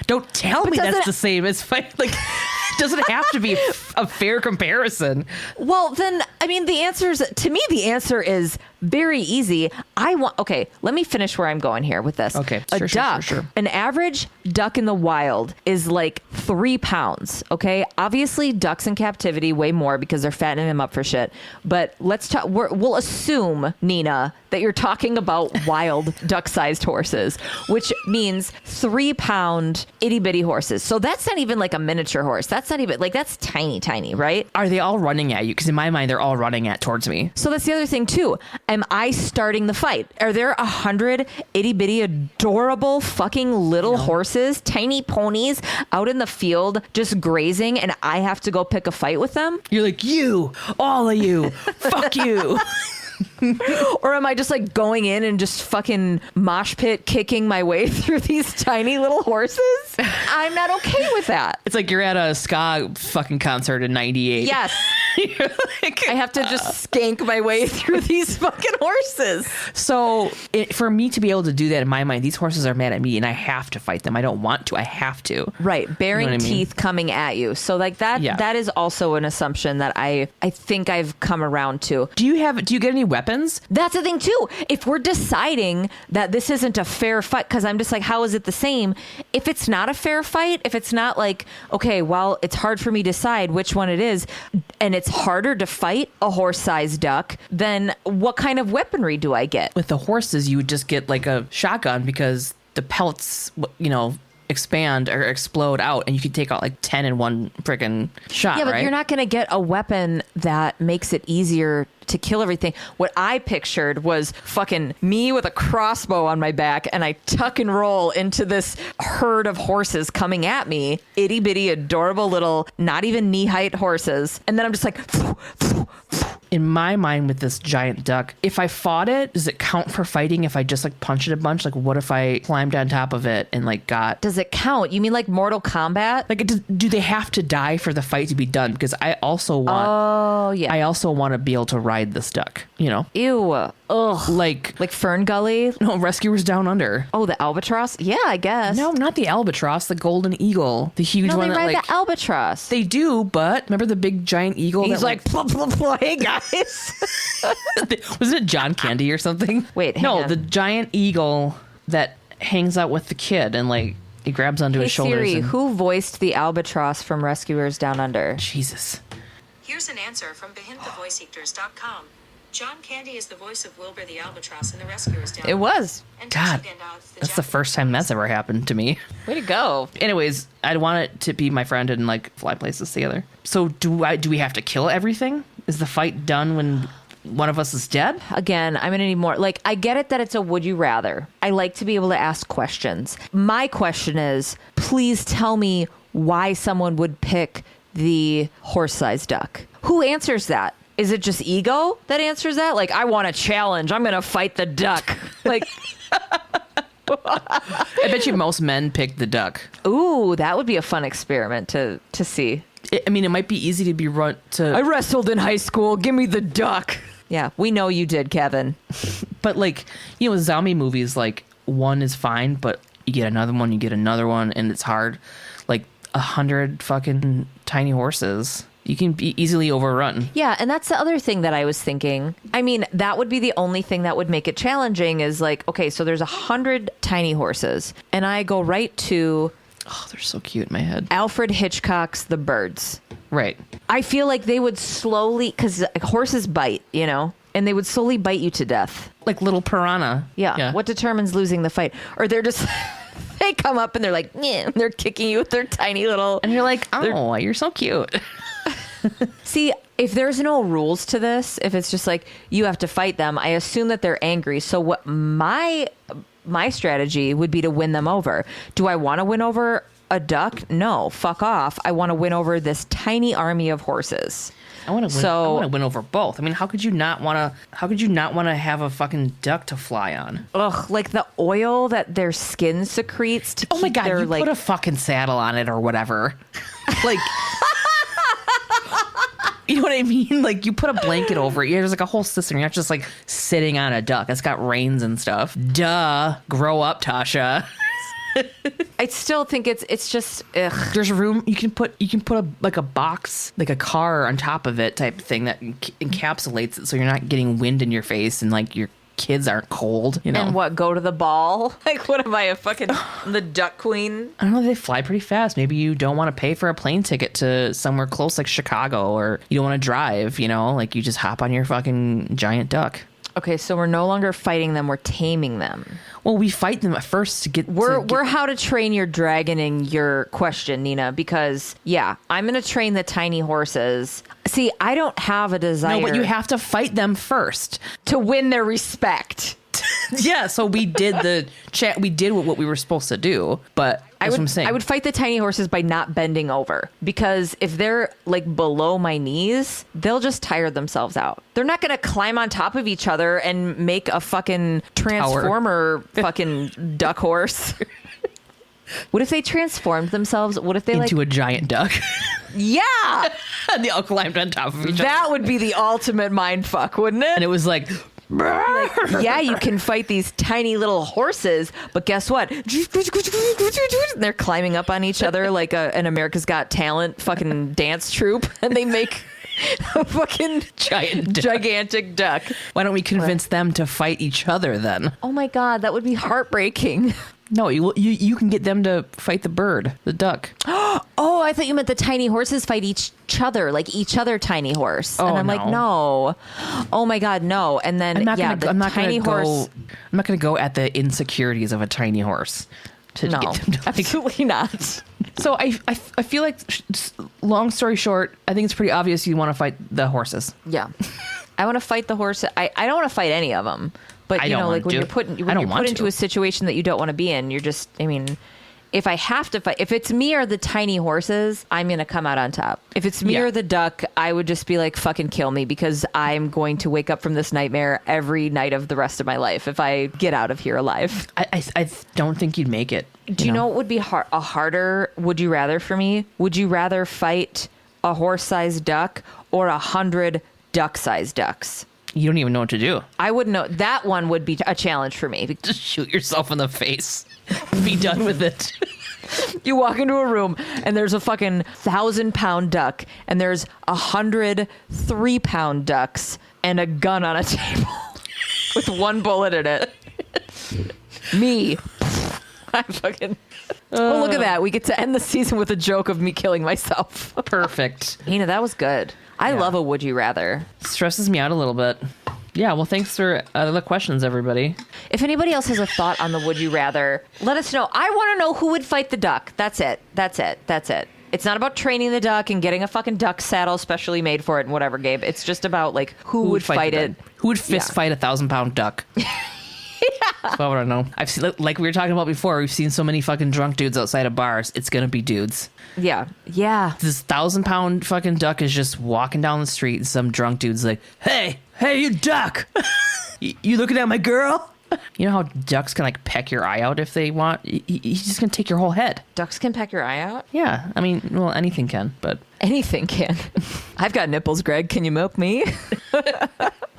don't tell me that's the same as fight. Like, it doesn't have to be a fair comparison. Well, then, I mean, the answer is very easy. Okay, let me finish where I'm going here with this. Okay, a duck, an average duck in the wild is like 3 pounds. Okay. Obviously ducks in captivity weigh more because they're fattening them up for shit. But let's talk, we'll assume, Nina, that you're talking about wild duck-sized horses, which means 3-pound itty-bitty horses. So that's not even like a miniature horse. That's not even like, that's tiny, tiny, right? Are they all running at you? Because in my mind, they're all running towards me. So that's the other thing too. Am I starting the fight? Are there 100 itty-bitty adorable fucking little horses, tiny ponies out in the field just grazing, and I have to go pick a fight with them? You're like, you, all of you, fuck you. Or am I just like going in and just fucking mosh pit kicking my way through these tiny little horses? I'm not okay with that. It's like you're at a ska fucking concert in 98. Yes. You're like, I have to just skank my way through these fucking horses. So for me to be able to do that in my mind, these horses are mad at me and I have to fight them. I don't want to. I have to. Right. Baring You know what I mean? teeth coming at you. So like that, that is also an assumption that I think I've come around to. Do you get any weapons? That's the thing too. If we're deciding that this isn't a fair fight, because I'm just like, how is it the same? If it's not a fair fight, if it's not like, okay, well, it's hard for me to decide which one it is, and it's harder to fight a horse-sized duck, then what kind of weaponry do I get? With the horses, you would just get like a shotgun because the pellets, expand or explode out, and you can take out like 10 in one freaking shot. Yeah, but right? you're not going to get a weapon that makes it easier to kill everything. What I pictured was fucking me with a crossbow on my back, and I tuck and roll into this herd of horses coming at me, itty bitty adorable little not even knee height horses, and then I'm just like in my mind with this giant duck, if I fought it, does it count for fighting if I just like punch it a bunch? Like what if I climbed on top of it and like got... Does it count? You mean like Mortal Kombat? Like do they have to die for the fight to be done? Because I also want... Oh, yeah. I also want to be able to ride this duck, Ew. Ugh. Like Fern Gully? No, Rescuers Down Under. Oh, the albatross? Yeah, I guess. No, not the albatross, the golden eagle. The huge No, one they that ride like... the albatross. They do, but remember the big giant eagle? He's that, like, plop, plop, plop, hey guys. wasn't it John Candy or something? Wait, hang no, on. the giant eagle that hangs out with the kid and like he grabs onto Hey his shoulders. Siri, and... who voiced the albatross from Rescuers Down Under? Jesus. Here's an answer from BehindTheVoiceActors.com. John Candy is the voice of Wilbur the Albatross in the Rescuers Down. It was. And God, Tushy Gandalf, that's the first time that's ever happened to me. Way to go. Anyways, I'd want it to be my friend and like fly places together. So do we have to kill everything? Is the fight done when one of us is dead? Again, I'm going to need more. Like, I get it that it's a would you rather. I like to be able to ask questions. My question is, please tell me why someone would pick the horse-sized duck. Who answers that? Is it just ego that answers that? Like, I want a challenge. I'm going to fight the duck. Like, I bet you most men pick the duck. ooh, that would be a fun experiment to see. I mean, it might be easy to be run to... I wrestled in high school. Give me the duck. Yeah, we know you did, Kevin. But like, zombie movies, like one is fine, but you get another one, and it's hard. Like 100 fucking tiny horses. You can be easily overrun. Yeah, and that's the other thing that I was thinking. I mean, that would be the only thing that would make it challenging is like, okay, so there's 100 tiny horses, and I go right to... Oh, they're so cute in my head. Alfred Hitchcock's The Birds. Right. I feel like they would slowly, because horses bite, and they would slowly bite you to death. Like little piranha. Yeah. What determines losing the fight? Or they're just... They come up and they're like, yeah, they're kicking you with their tiny little... And you're like, oh, you're so cute. See, if there's no rules to this, if it's just like you have to fight them, I assume that they're angry. So what my strategy would be to win them over. Do I want to win over a duck? No, fuck off. I want to win over this tiny army of horses. I want to win over both. I mean, how could you not want to have a fucking duck to fly on? Ugh, like the oil that their skin secretes to Oh my God, their, you like... put a fucking saddle on it or whatever. Like... You know what I mean? Like, you put a blanket over it. There's like a whole system. You're not just like sitting on a duck. It's got reins and stuff. Duh. Grow up, Tasha. I still think it's just ugh. There's room. You can put a box, like a car on top of it type of thing that encapsulates it so you're not getting wind in your face and like you're kids aren't cold, you know. And what, go to the ball? Like, what am I, a fucking the duck queen? I don't know, they fly pretty fast. Maybe you don't want to pay for a plane ticket to somewhere close like Chicago, or you don't want to drive, you know, like you just hop on your fucking giant duck. Okay, so we're no longer fighting them, we're taming them. Well, we fight them at first to get... We're how to train your dragon in your question, Nina, because, yeah, I'm going to train the tiny horses. See, I don't have a desire... No, but you have to fight them first. To win their respect. Yeah, so we did the chat. We did what we were supposed to do, but that's what I'm saying. I would fight the tiny horses by not bending over, because if they're like below my knees, they'll just tire themselves out. They're not going to climb on top of each other and make a fucking transformer fucking duck horse. What if they transformed themselves? What if they into a giant duck? Yeah. And they all climbed on top of each other. That would be the ultimate mind fuck, wouldn't it? And it was like... Yeah, you can fight these tiny little horses, but guess what? They're climbing up on each other like an America's Got Talent fucking dance troupe, and they make a fucking gigantic duck. Why don't we convince them to fight each other then? Oh my God, that would be heartbreaking. No, you can get them to fight the bird, the duck. Oh, I thought you meant the tiny horses fight each other, like each other tiny horse. Oh, and I'm no. like, no. Oh my God, no. And then, I'm not tiny horse. I'm not going to go at the insecurities of a tiny horse. To No, get them to, like, absolutely not. So I feel like, long story short, I think it's pretty obvious you want to fight the horses. Yeah. I want to fight the horse. I don't want to fight any of them. But, you know, like when you're put into a situation that you don't want to be in, you're just, I mean, if I have to fight, if it's me or the tiny horses, I'm going to come out on top. If it's me or the duck, I would just be like, fucking kill me, because I'm going to wake up from this nightmare every night of the rest of my life if I get out of here alive. I don't think you'd make it. Do you know what would be a harder would you rather for me? Would you rather fight a horse-sized duck or 100 duck-sized ducks? You don't even know what to do. I wouldn't know. That one would be a challenge for me. Just shoot yourself in the face. Be done with it. You walk into a room and there's a fucking 1,000-pound duck and there's 100 3-pound ducks and a gun on a table with one bullet in it. Me. I fucking... Oh, look at that. We get to end the season with a joke of me killing myself. Perfect. Nina, that was good. I love a would you rather. Stresses me out a little bit. Yeah, well, thanks for the questions, everybody. If anybody else has a thought on the would you rather, let us know. I want to know who would fight the duck. That's it. It's not about training the duck and getting a fucking duck saddle specially made for it and whatever, Gabe. It's just about, like, who would fight it. Who would fist fight a 1,000-pound duck? That's what I don't know. I've seen, like we were talking about before, we've seen so many fucking drunk dudes outside of bars. It's gonna be dudes. Yeah. This 1,000-pound fucking duck is just walking down the street, and some drunk dude's like, "Hey, you duck! you looking at my girl?" You know how ducks can like peck your eye out if they want? He's just gonna take your whole head. Ducks can peck your eye out? Yeah, I mean, well, anything can, but anything can. I've got nipples, Greg. Can you milk me?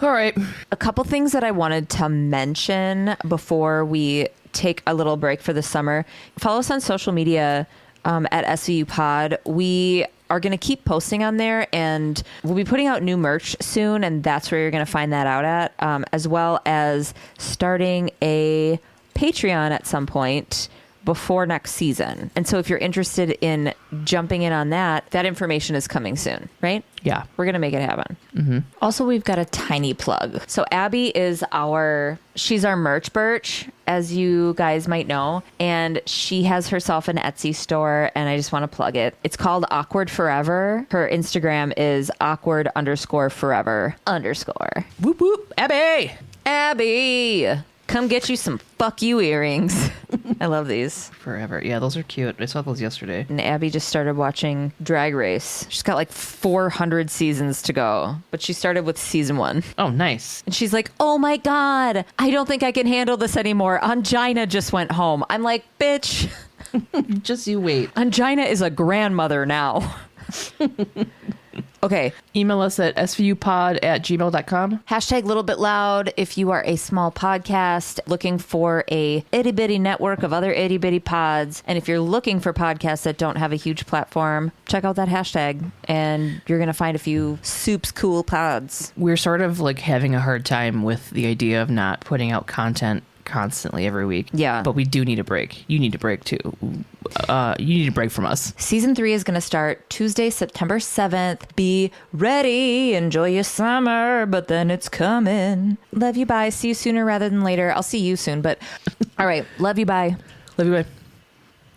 All right. A couple things that I wanted to mention before we take a little break for the summer. Follow us on social media at svupod. We are going to keep posting on there, and we'll be putting out new merch soon, and that's where you're going to find that out at, as well as starting a Patreon at some point before next season. And so if you're interested in jumping in on that information is coming soon, right? Yeah. We're going to make it happen. Mm-hmm. Also, we've got a tiny plug. So Abby is she's our merch birch, as you guys might know, and she has herself an Etsy store, and I just want to plug it. It's called Awkward Forever. Her Instagram is awkward_forever_. Whoop whoop. Abby! Come get you some fuck you earrings. I love these. Forever. Yeah, those are cute. I saw those yesterday. And Abby just started watching Drag Race. She's got like 400 seasons to go, but she started with season 1. Oh, nice. And she's like, oh my God, I don't think I can handle this anymore. Angina just went home. I'm like, bitch. Just you wait. Angina is a grandmother now. Okay. Email us at svupod@gmail.com. Hashtag Little Bit Loud if you are a small podcast looking for a itty bitty network of other itty bitty pods. And if you're looking for podcasts that don't have a huge platform, check out that hashtag and you're going to find a few soups cool pods. We're sort of like having a hard time with the idea of not putting out content constantly every week. Yeah. But we do need a break. You need a break too. You need a break from us. Season 3 is going to start Tuesday, September 7th. Be ready. Enjoy your summer, but then it's coming. Love you, bye. See you sooner rather than later. I'll see you soon, but all right. Love you, bye. Love you, bye.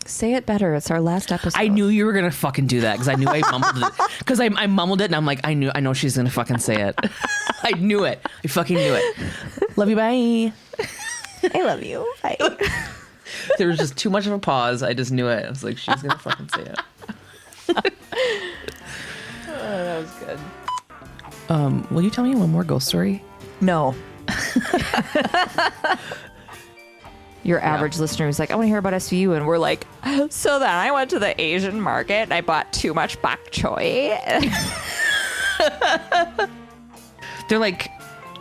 Say it better. It's our last episode. I knew you were gonna fucking do that because I knew I mumbled it. Because I mumbled it and I'm like, I know she's gonna fucking say it. I knew it. I fucking knew it. Love you, bye. I love you. Bye. There was just too much of a pause. I just knew it. I was like, she's gonna fucking say it. That was good. Will you tell me one more ghost story? No. Your average listener who's like, I want to hear about SVU. And we're like, so then I went to the Asian market and I bought too much bok choy. They're like,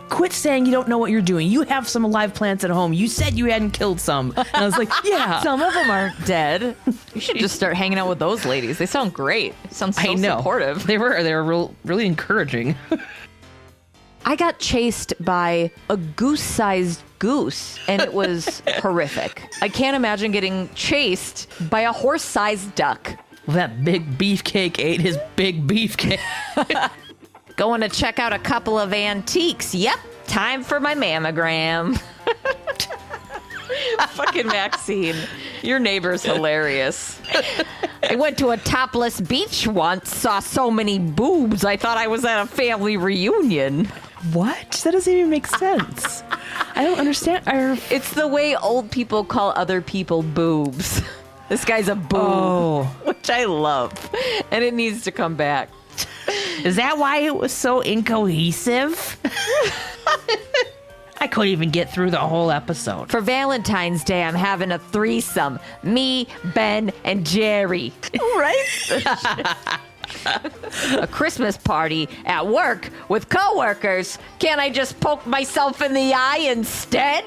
quit saying you don't know what you're doing. You have some live plants at home. You said you hadn't killed some. And I was like, yeah. Some of them aren't dead. You should just start hanging out with those ladies. They sound great. They sound so supportive. They were really encouraging. I got chased by a goose-sized goose, and it was horrific. I can't imagine getting chased by a horse-sized duck. Well, that big beefcake ate his big beefcake. Going to check out a couple of antiques. Yep, time for my mammogram. Fucking Maxine, your neighbor's hilarious. I went to a topless beach once, saw so many boobs, I thought I was at a family reunion. What? That doesn't even make sense. I don't understand. It's the way old people call other people boobs. This guy's a boob, which I love, and it needs to come back. Is that why it was so incohesive? I couldn't even get through the whole episode. For Valentine's Day, I'm having a threesome. Me, Ben, and Jerry. Right? A Christmas party at work with coworkers. Can't I just poke myself in the eye instead?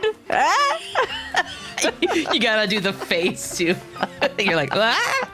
You gotta do the face too. You're like, ah!